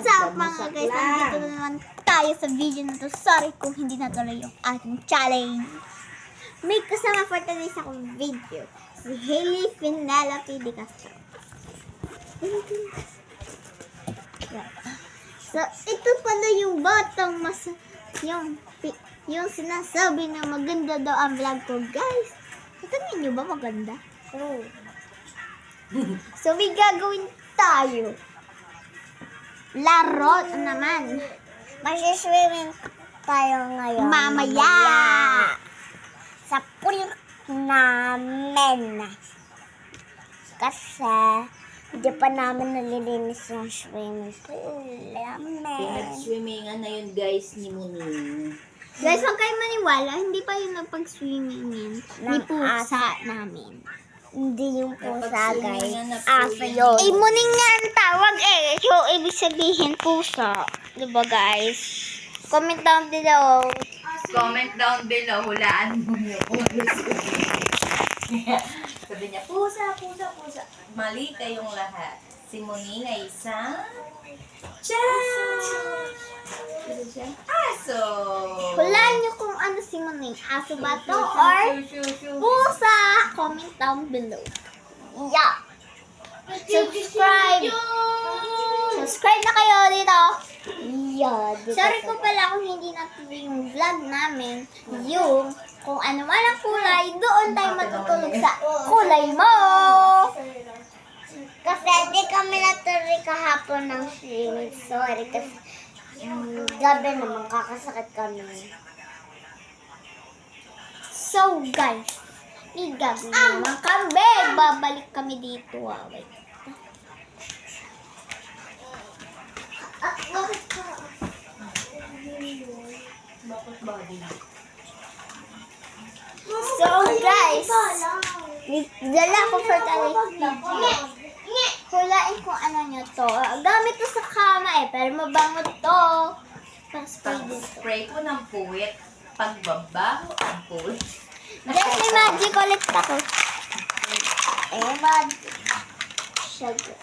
What's up mga guys? Nandito na naman tayo sa video na to. Sorry kung hindi natuloy yung ating challenge. May kasama for today's akong video. Si Hailey Penelope de Castro. So, ito pala yung batang yung sinasabi na maganda daw ang vlog ko, guys. Tingin nyo ba maganda? Oh. So, may gagawin tayo. Laro naman. Magsiswimming tayo ngayon. Mamaya. Sa pool namin. Kasi, hindi pa namin nalilinis yung swimming pool namin. Pinag-swimmingan na yun guys ni Muning. Guys, huwag kayo maniwala. Hindi pa yun napag-swimmingin ni pusa namin. Hindi yung pusa, guys. Napag-swimming na po Aso yun. yun. Eh, muning nga ang tawag eh. So, ibig sabihin pusa. Diba guys? Comment down below. Comment down below, hulaan mo yung Sabi niya, pusa, pusa, pusa. Mali kayong lahat. Si Muning ay isang aso. Hulaan nyo kung ano si muning. Aso ba to or pusa? Comment down below. Yeah. Subscribe. Subscribe na kayo dito. Yeah. Sorry ko pala kung hindi natuloy yung vlog namin. Yung kung ano man ang kulay, doon tayo matutulog sa kulay mo. Kasi di kami natuloy kahapon ng swimming. Sorry, kasi gabi naman kakasakit kami. So guys, may gagawin naman kami. Babalik kami dito. Wait. So guys, dala ko for today's video. Hulain kung ano nyo to. Gamit to sa kama eh, pero mabango to. Pang-spray dito. Spray ko ng puwit. Pagbabaho ang puwit. Guys, may magic ulit ako. Magic. Sugar.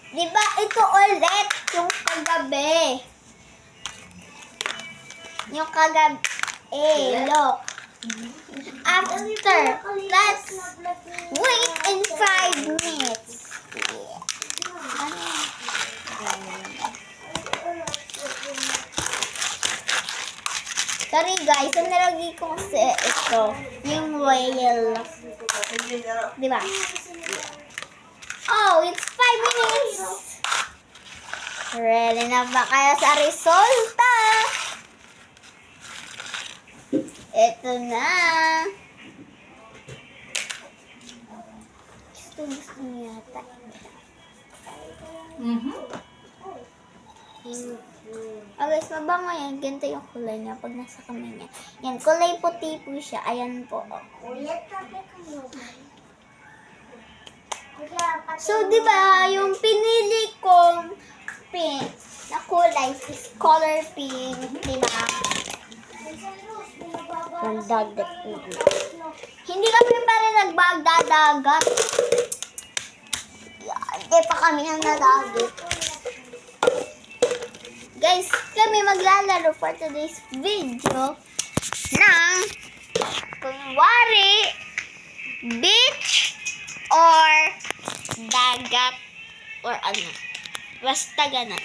Diba ito ulit yung kagabi? Yung kagabi. Look. After, let's wait in 5 minutes. Sorry guys, ang nalagay ko kasi ito, yung whale. Diba? Oh, it's 5 minutes. Ready na ba kayo sa resulta? Ito na. Gusto niya yata. Oh guys, mabango yan. Ganito yung kulay niya pag nasa kamay niya. Yan, kulay puti po siya. Ayan po. So, di ba, yung pinili kong pink na kulay is color pink, di ba? Nagdagat. Hindi kami pa rin nagbagdadagat. Hindi pa kami nang nadagat. Guys, kami maglalaro for today's video ng kunwari beach or dagat or ano. Basta ganun.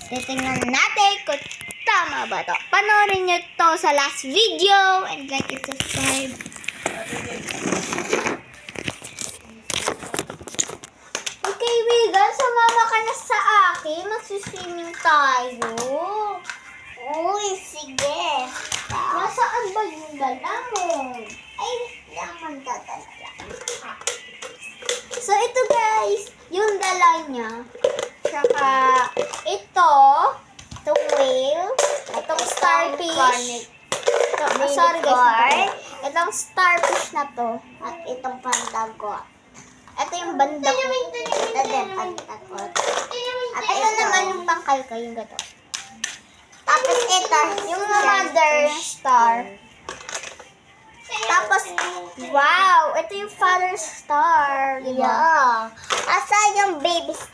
Titingnan natin kung tama ba to. Panoorin nyo to sa last video and like and subscribe. Okay, Wigan, sumama ka na sa akin. Magsiswimming tayo. Uy, sige. Nasaan ba yung dala mo? Ay, naman dadala. So, ito guys, yung dala niya. Saka, ito, itong whale, itong starfish. Ito, sorry guys. Itong starfish na to. At itong pandagot. Ito yung banda ko. Ito din, pandagot. At ito naman yung pangkalka, yung gato. Tapos ito, Yung mother star. Tapos, wow, ito yung father star. Diba? yeah. Asa yung baby star?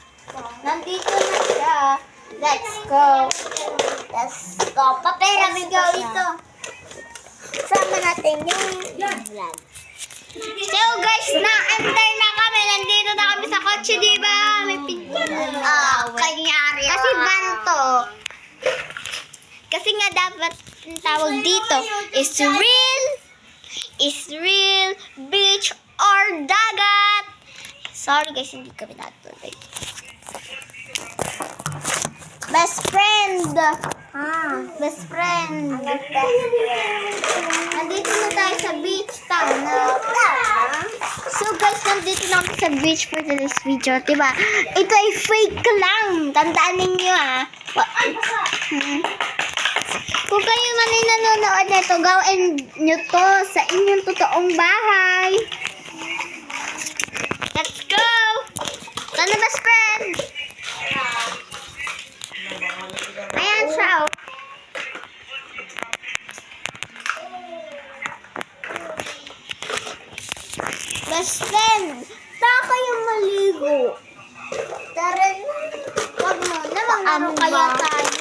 Nandito na siya. Let's go. Let's go. Paperamin ko ito. Sama natin yung vlog. So guys, na-enter na kami. Nandito na kami sa kotse, di ba? May pintuan. Kanyari. Kasi banto. Kasi nga dapat ang tawag dito is real beach or dagat. Sorry guys, hindi kami natuloy. Best friend. Best friend. Nandito na tayo sa beach town. So guys, nandito na kami sa beach for today's video. Diba? Ito ay fake lang. Tandaan ninyo Kung kayo man ay nanonood nito, gawin nyo to sa inyong totoong bahay. Let's go! Sana best friend! Ayan siya. Best friend, saan kayo maligo? Tara na. Wag mo na, maglaro kaya tayo.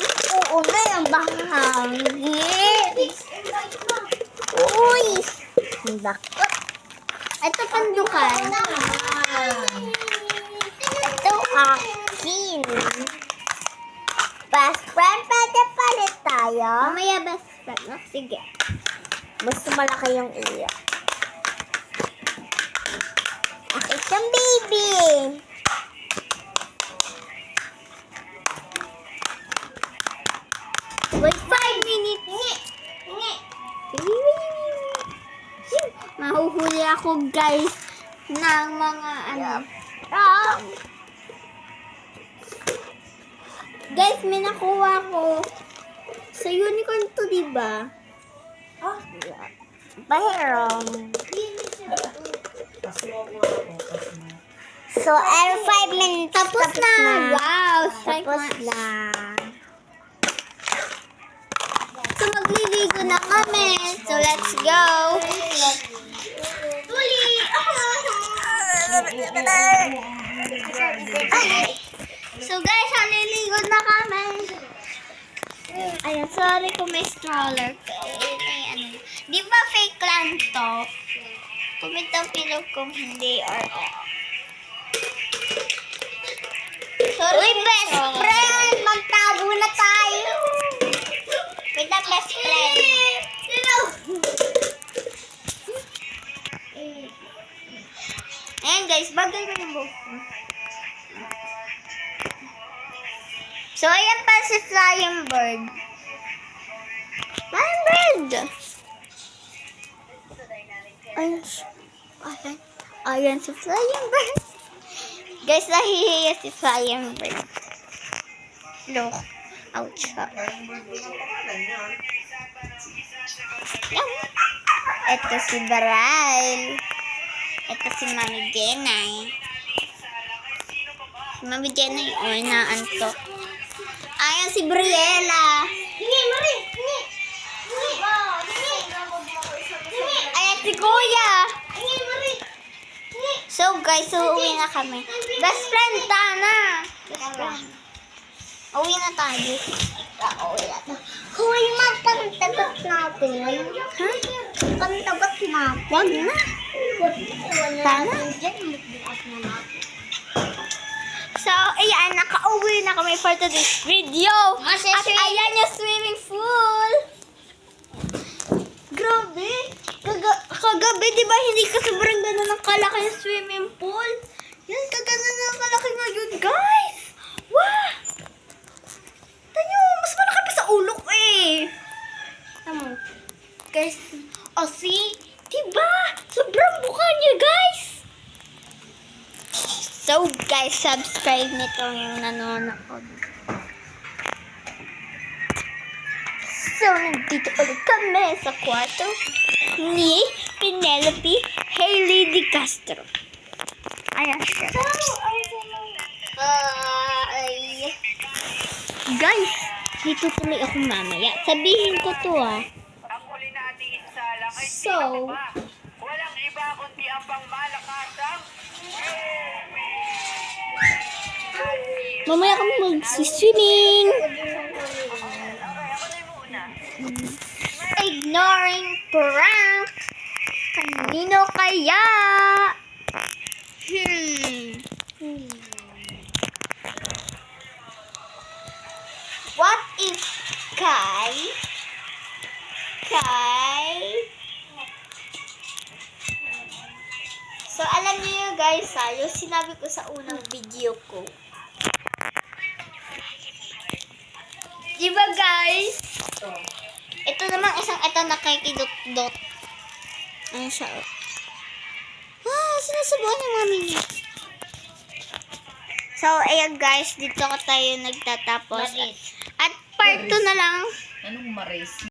Oo na, yung bahangin. Uy! Bakit? Ito pandukan. Ito akin. Best friend, pwede palit tayo? Mamaya best friend, no? Sige. Mas malaki yung iyo. Akin siyang baby. Wait, 5 minutes. Mahuhuli ako guys ng mga Guys, may nakuha ko sa unicorn to, diba? Baherong. So, 5 minutes. Tapos na. Wow. Tapos na. So, magliligo na kami. So, let's go. Tuli! So, guys, naliligo na kami. Ayan, sorry kung may stroller. Di ba fake lang to? Comment ang pilog kung hindi or Uy, best friend! Magtago na tayo! Wait lang, best friend. Ayan guys, bagay ko yung buhok ko. So, ayan pa si Flying Bird. Flying Bird! Ayan si Flying Bird. Guys, nahihiya si Flying Bird. Look. Ouch. Ito si Baral. Ito si Mami Jenay. Si Mami Jenay, naantok. Ayan si Briella. Ayan si Kuya. So guys, uuwi na kami. Best friend, Tana. Uwi na tayo. Uwi na tayo. Hoy, magpantagot natin. Ha? Pantagot natin. Wag na. Tana. So, ayan, nakauwi na kami for today's video. At ayan yung swimming pool. Grabe. Kagabi, di ba, hindi ka sobrang gano'n ng kalaki yung swimming pool? Yan, kagano'n ng kalaki ngayon, guys. Wow! Tanyo, mas malaki pa sa ulo ko eh. Tama. Guys, see? Diba? Sobrang buka niya, guys. So, guys, subscribe nito yung nanonood. So, nandito ulit kami sa kwarto ni Penelope Hailey de Castro. Ayan siya. Guys, dito tuloy ako mamaya. Sabihin ko to So, walang iba kundi ang pangmalakasang Mamaya kami mag-swimming. Ignoring prank. Kanino kaya? What if Kai? So, alam niyo guys, yung sinabi ko sa unang video ko. Diba guys? Ito namang ito nakikidot-dot. Ano siya? Sinasubukan yung mami niya. So, ayan guys, dito ko tayo nagtatapos. At part 2 na lang. Anong maris?